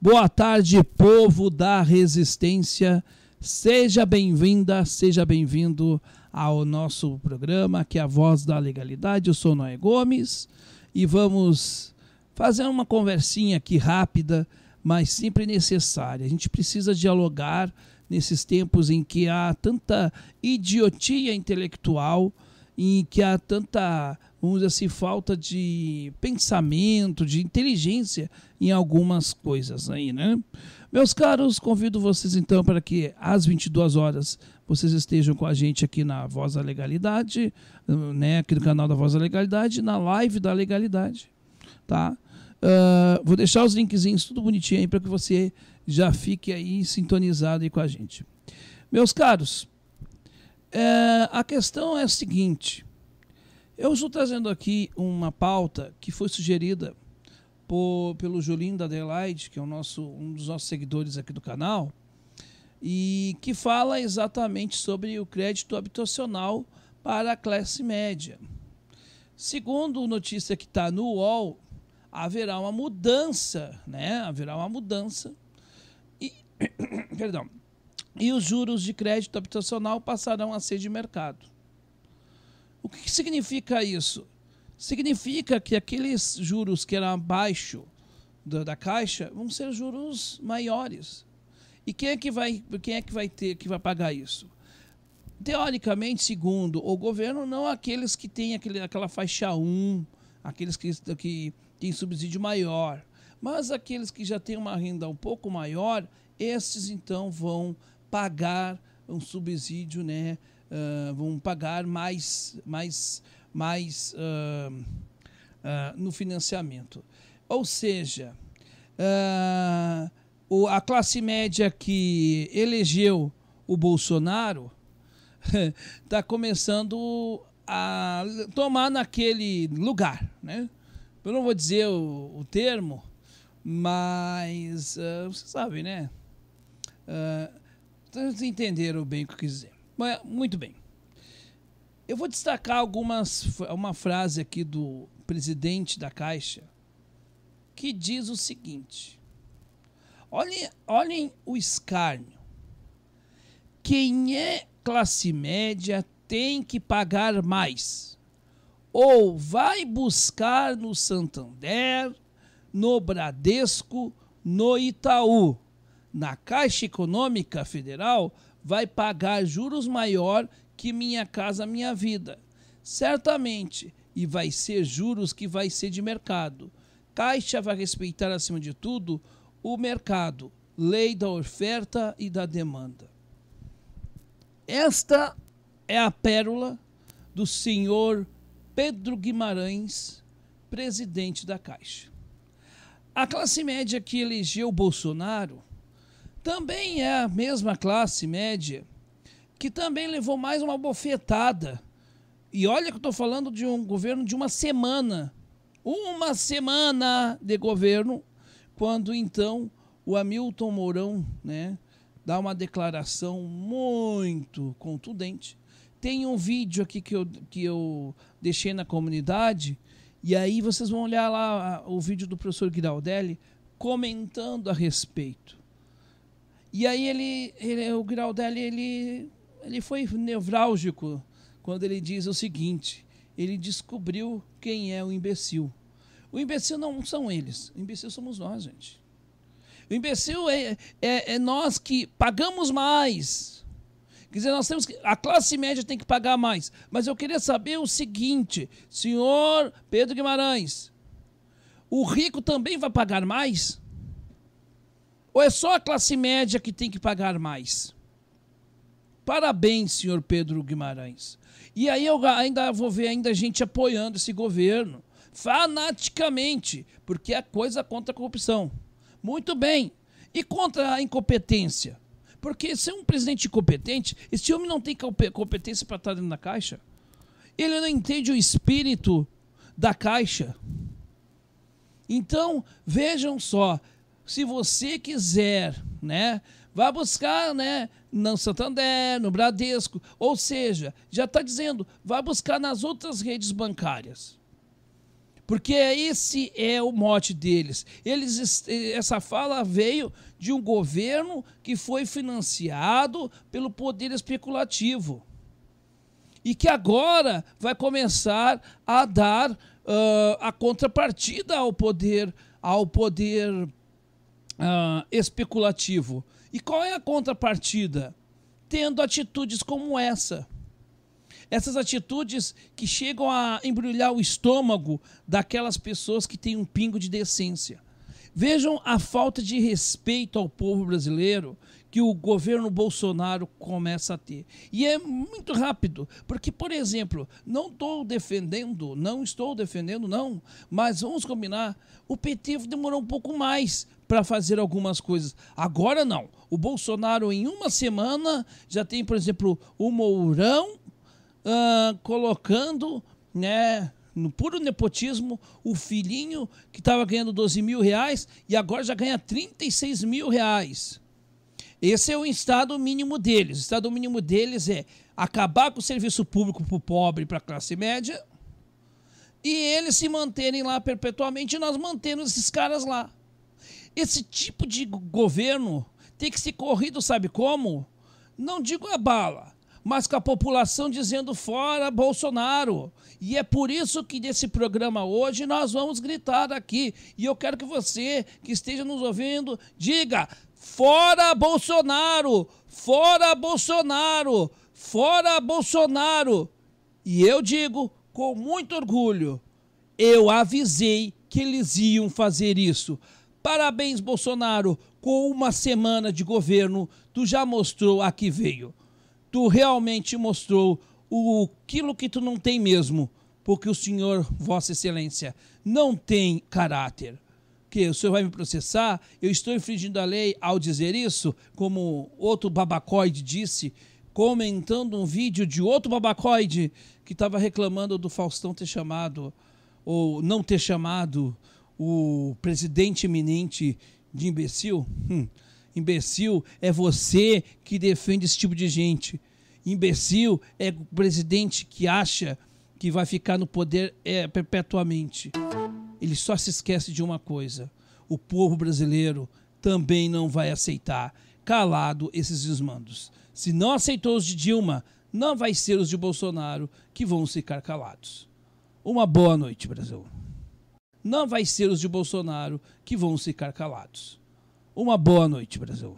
Boa tarde, povo da Resistência. Seja bem-vinda, seja bem-vindo ao nosso programa, que é a Voz da Legalidade. Eu sou Noé Gomes e vamos fazer uma conversinha aqui rápida, mas sempre necessária. A gente precisa dialogar nesses tempos em que há tanta idiotia intelectual, em que há tanta, vamos dizer assim, falta de pensamento, de inteligência em algumas coisas aí, né? Meus caros, convido vocês então para que às 22 horas vocês estejam com a gente aqui na Voz da Legalidade, né? Aqui no canal da Voz da Legalidade, na live da Legalidade, tá? Vou deixar os linkzinhos tudo bonitinho aí para que você já fique aí sintonizado aí com a gente. Meus caros, a questão é a seguinte: eu estou trazendo aqui uma pauta que foi sugerida pelo Julinho da Adelaide, que é um dos nossos seguidores aqui do canal, e que fala exatamente sobre o crédito habitacional para a classe média. Segundo notícia que está no UOL, haverá uma mudança, né? Haverá uma mudança e, perdão, e os juros de crédito habitacional passarão a ser de mercado. O que significa isso? Significa que aqueles juros que eram abaixo da Caixa vão ser juros maiores. E quem é que vai pagar isso? Teoricamente, segundo o governo, não aqueles que têm aquela faixa 1, aqueles que têm subsídio maior, mas aqueles que já têm uma renda um pouco maior, esses então vão pagar um subsídio, né? Vão pagar mais no financiamento. Ou seja, a classe média que elegeu o Bolsonaro está começando a tomar naquele lugar, né? Eu não vou dizer o termo, mas você sabe, né? Vocês entenderam bem o que eu quis dizer. Muito bem. Eu vou destacar uma frase aqui do presidente da Caixa que diz o seguinte: olhem o escárnio. Quem é classe média tem que pagar mais. Ou vai buscar no Santander, no Bradesco, no Itaú. Na Caixa Econômica Federal vai pagar juros maior que Minha Casa Minha Vida. Certamente. E vai ser juros que vai ser de mercado. Caixa vai respeitar, acima de tudo, o mercado. Lei da oferta e da demanda. Esta é a pérola do senhor Pedro Guimarães, presidente da Caixa. A classe média que elegeu Bolsonaro também é a mesma classe média que também levou mais uma bofetada. E olha que eu estou falando de um governo de uma semana. Uma semana de governo, quando então o Hamilton Mourão, né, dá uma declaração muito contundente. Tem um vídeo aqui que eu deixei na comunidade, e aí vocês vão olhar lá o vídeo do professor Giraldelli comentando a respeito. E aí o Giraldelli ele foi nevrálgico quando ele diz o seguinte: ele descobriu quem é o imbecil. O imbecil não são eles, o imbecil somos nós, gente. O imbecil é nós que pagamos mais. Quer dizer, a classe média tem que pagar mais. Mas eu queria saber o seguinte, senhor Pedro Guimarães, o rico também vai pagar mais? Ou é só a classe média que tem que pagar mais? Parabéns, senhor Pedro Guimarães. E aí eu ainda vou ver gente apoiando esse governo, fanaticamente, porque é coisa contra a corrupção. Muito bem. E contra a incompetência? Porque se é um presidente incompetente, esse homem não tem competência para estar dentro da Caixa. Ele não entende o espírito da Caixa. Então, vejam só, se você quiser, né, vá buscar, né, no Santander, no Bradesco, ou seja, já está dizendo, vá buscar nas outras redes bancárias. Porque esse é o mote deles. Essa fala veio de um governo que foi financiado pelo poder especulativo e que agora vai começar a dar a contrapartida ao poder especulativo. E qual é a contrapartida? Tendo atitudes como essa. Essas atitudes que chegam a embrulhar o estômago daquelas pessoas que têm um pingo de decência. Vejam a falta de respeito ao povo brasileiro que o governo Bolsonaro começa a ter. E é muito rápido, porque, por exemplo, não estou defendendo, mas vamos combinar, o PT demorou um pouco mais para fazer algumas coisas. Agora não. O Bolsonaro, em uma semana, já tem, por exemplo, o Mourão colocando, né, no puro nepotismo, o filhinho que estava ganhando 12 mil reais e agora já ganha 36 mil reais. Esse é o estado mínimo deles. O estado mínimo deles é acabar com o serviço público para o pobre e para a classe média e eles se manterem lá perpetuamente e nós mantemos esses caras lá. Esse tipo de governo tem que ser corrido, sabe como? Não digo a bala, mas com a população dizendo fora Bolsonaro. E é por isso que nesse programa hoje nós vamos gritar aqui. E eu quero que você que esteja nos ouvindo diga: fora Bolsonaro! Fora Bolsonaro! Fora Bolsonaro! E eu digo com muito orgulho, eu avisei que eles iam fazer isso. Parabéns, Bolsonaro, com uma semana de governo, tu já mostrou a que veio. Tu realmente mostrou aquilo que tu não tem mesmo, porque o senhor, Vossa Excelência, não tem caráter. Que o senhor vai me processar? Eu estou infringindo a lei ao dizer isso, como outro babacoide disse, comentando um vídeo de outro babacoide que estava reclamando do Faustão ter chamado, ou não ter chamado, o presidente eminente de imbecil. Imbecil é você que defende esse tipo de gente. Imbecil é o presidente que acha que vai ficar no poder perpetuamente. Ele só se esquece de uma coisa: o povo brasileiro também não vai aceitar calado esses desmandos. Se não aceitou os de Dilma, não vai ser os de Bolsonaro que vão ficar calados. Uma boa noite, Brasil. Não vai ser os de Bolsonaro que vão ficar calados. Uma boa noite, Brasil.